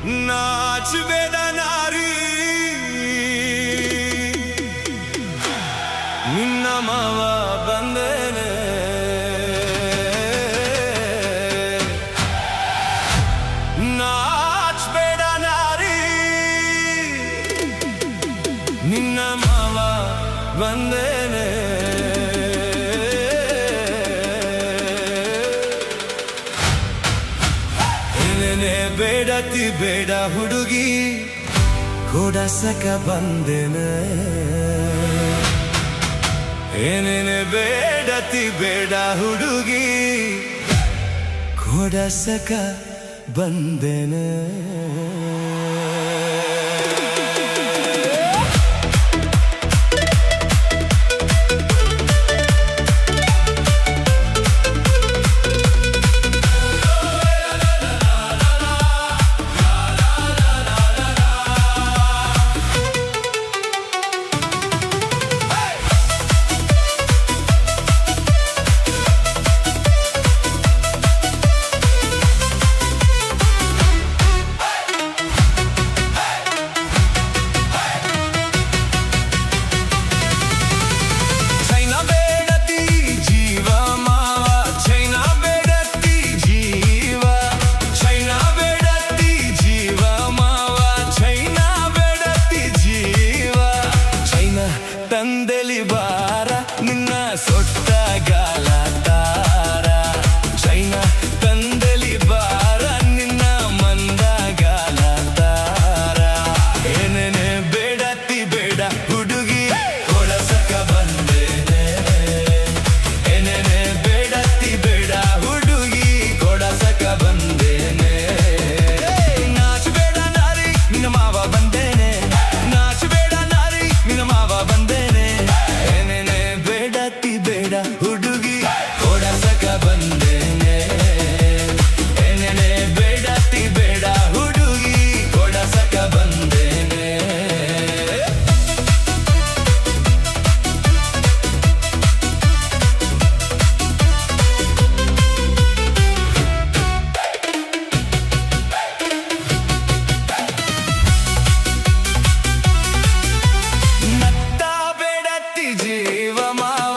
ನಾಚಬೇಡ ನಾರಿ ನಿನ್ನ ಮಾವ ಬಂದೇನೆ ನಾಚಬೇಡ ನಾರಿ ನಿನ್ನ ಮಾವ ಬಂದೇನೆ ಬೇಡತಿ ಬೇಡ ಹುಡುಗಿ ಕೊಡಸಕ ಬಂದೇನೆ ಏನೇನೆ ಬೇಡತಿ ಬೇಡ ಹುಡುಗಿ ಕೊಡಸಕ ಬಂದೇನೆ ತಂದೆಲಿ ಬಾರ ನಿನ್ನ ಸೊಟ್ಟಗಾಲ ತಾರ ಚೈನಾ ತಂದೆಲಿ ಬಾರ ನಿನ್ನ ಮಂದಗಾಲ ತಾರ ಏನೇನೆ ಬೇಡತಿ ಬೇಡ ಹುಡುಗಿ ಕೊಡಸಕ ಬಂದೇನೆ ಏನೇನೆ ಬೇಡತಿ ಬೇಡ ಹುಡುಗಿ ಕೊಡಸಕ ಬಂದೇನೆ ನಾಚಬೇಡ ನಾರಿ ನಿನ್ನ ಮಾವ ಬಂದೇನೆ ನಾಚಬೇಡ ನಾರಿ ನಿನ್ನ ಮಾವ ಬಂದೇನೆ ಹುಡುಗಿ ಕೊಡಸಕ ಬಂದೇನೆ ಏನೇನೆ ಬೇಡತಿ ಬೇಡ ಹುಡುಗಿ ಕೊಡಸಕ ಬಂದೇನೆ ನತ್ತ ಬೇಡತಿ ಜೀವ ಮಾವ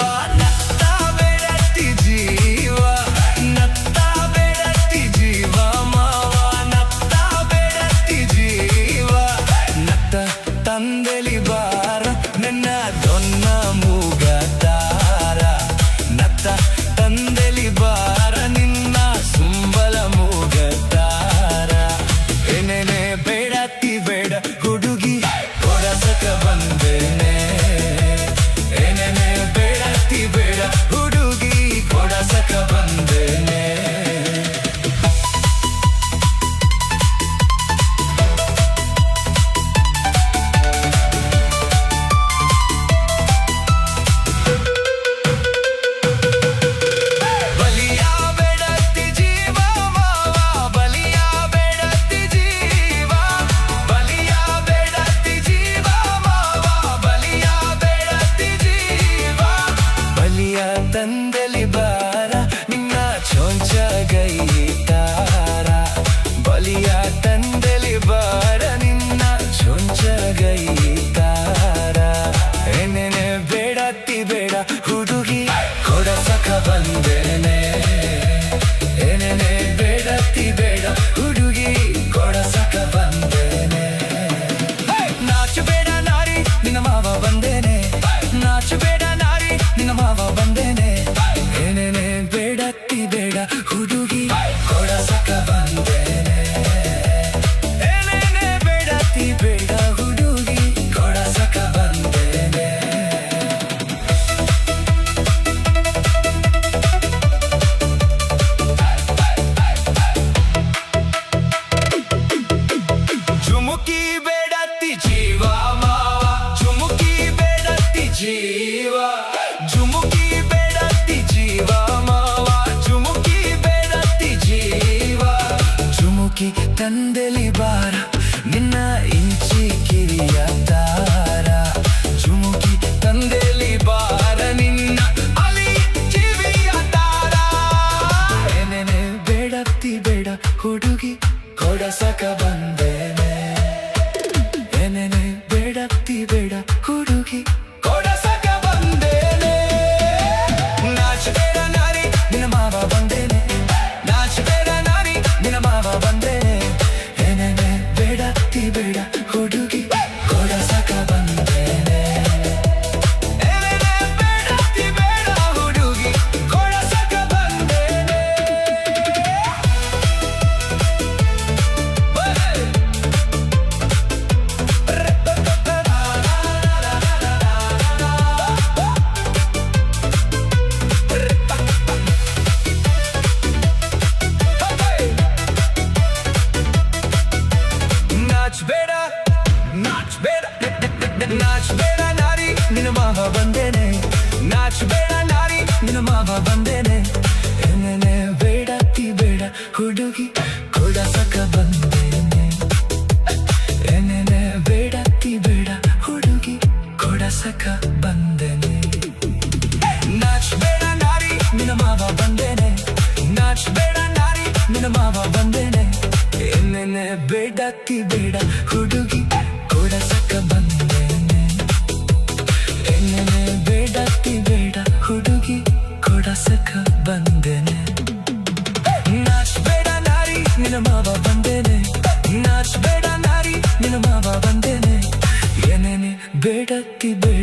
ತಂದೆಲಿ ಬಾರ ನನ್ನ ದೊನ್ನ ಮೂಗ ತಾರ ನತ್ತ ತಂದೆಲಿ ಬಾರ ನಿನ್ನ ಸುಂಬಲ ಮೂಗ ತಾರ ಏನೇನೆ ಬೇಡತಿ ಬೇಡ ಹುಡುಗಿ ಕೊಡಸಕ ಬಂದೇನೆ ಏನೇನೆ ಬೇಡತಿ ಬೇಡ ಹುಡುಗಿ ಕೊಡಸಕ ಬಂದೇನೆ ತಂದೆಲಿ ಬಾರ ನಿನ್ನ ಚೊಂಚಗೈ ತಾರ ಬಲಿಯ ತಂದೆಲಿ ಬಾರ ನಿನ್ನ ಚೊಂಚಗೈ ತಾರ ಏನೇನೆ ಬೇಡತಿ ಬೇಡ ಹುಡುಗಿ ಕೊಡಸಕ ಬಂದೇನೆ ಏನೇನೆ ಬೇಡತಿ ಬೇಡ ಹುಡುಗಿ ಕೊಡಸಕ ಬಂದೇನೆ ನಾಚಬೇಡ ನಾರಿ ನಿನ್ನ ಮಾವ ಬಂದೇನೆ ನಾಚಬೇಡ ನಾರಿ ನಿನ್ನ ಮಾವ ಬಂದೇನೆ ಏನೇನೆ ಬೇಡತಿ ಬೇಡ ಹುಡುಗಿ ಕೊಡಸಕ ಬಂದೇನೆ ಏನೇನೆ ಬೇಡತಿ ಬೇಡ ಹುಡುಗಿ ಕೊಡಸಕ ಬಂದೇನೆ ಜುಮುಕಿ ಬೇಡತಿ ಜೀವ ಮಾವ ಜುಮುಕಿ ಬೇಡತಿ ಜೀವ ಜುಮುಕಿ ಬೇಡತಿ ಜೀವ ಮಾವ ಜುಮುಕಿ ಬೇಡತಿ ಜೀವ ಜುಮುಕಿ ತಂದೆಲಿ ಬಾರ ನಿನ್ನ ಇಂಚಿ ಕಿರಿಯ ತಾರ ಜುಮುಕಿ ತಂದೆಲಿ ಬಾರ ನಿನ್ನ ಅಲಿ ಕಿವಿಯ ತಾರ ಏನೇನೆ ಬೇಡತಿ ಬೇಡ ಹುಡುಗಿ ಕೊಡಸಕ ಬಂದೆ ಏನೇನೆ ಬೇಡತ್ತಿ ಬೇಡ ಹುಡುಗಿ ಕೊಡಸಕ ಬಂದೇನೆ ನಾಚಬೇಡ ನಾರಿ ನಿನ್ನ ಮಾವ ಬಂದೇನೆ ನಾಚಬೇಡ ನಾರಿ ನಿನ್ನ ಮಾವ ಬಂದೇನೆ ಏನೇನೆ ಬೇಡತ್ತಿ ಬೇಡ ಹುಡುಗಿ ಕೊಡಸಕ ಬಂದೇನೆ ಏನೇನೆ ಬೇಡತ್ತಿ ಬೇಡ ಹುಡುಗಿ ಕೊಡಸಕ ಬಂದೇನೆ ನಾಚಬೇಡ ನಾರಿ ನಿನ್ನ ಮಾವ ಬಂದೇನೆ ನಾಚಬೇಡ ನಾರಿ ನಿನ್ನ ಮಾವ ಬಂದೇನೆ ಏನೇನೆ ಬೇಡತ್ತಿ ಬೇಡ ಹುಡುಗಿ ಕೊಡಸಕ ಬಂದೇನೆ ಏನೇನೆ ಬೇಡತ್ತಿ ಬೇಡ ಹುಡುಗಿ ಕೊಡಸಕ ಬಂದೇನೆ ನಾಚಬೇಡ ನಾರಿ ನಿನ್ನ ಮಾವ ಬಂದೇನೆ ನಾಚಬೇಡ ನಾರಿ ನಿನ್ನ ಮಾವ ಬಂದೇನೆ ಏನೇನೆ ಬೇಡತ್ತಿ ಬೇಡ ಹುಡುಗಿ ಕೊಡಸಕ ಬಂದೇನೆ ಏನೇನೆ ಬೇಡತ್ತಿ ಬೇಡ ಹುಡುಗಿ ಕೊಡಸಕ ಬಂದೇನೆ ನಾಚಬೇಡ ನಾರಿ ನಿನ್ನ ಮಾವ ಬಂದೇನೆ ನಾಚಬೇಡ ನಾರಿ ನಿನ್ನ ಮಾವ ಬಂದೇನೆ ಏನೇನೆ ಬೇಡತ್ತಿ ಬೇಡ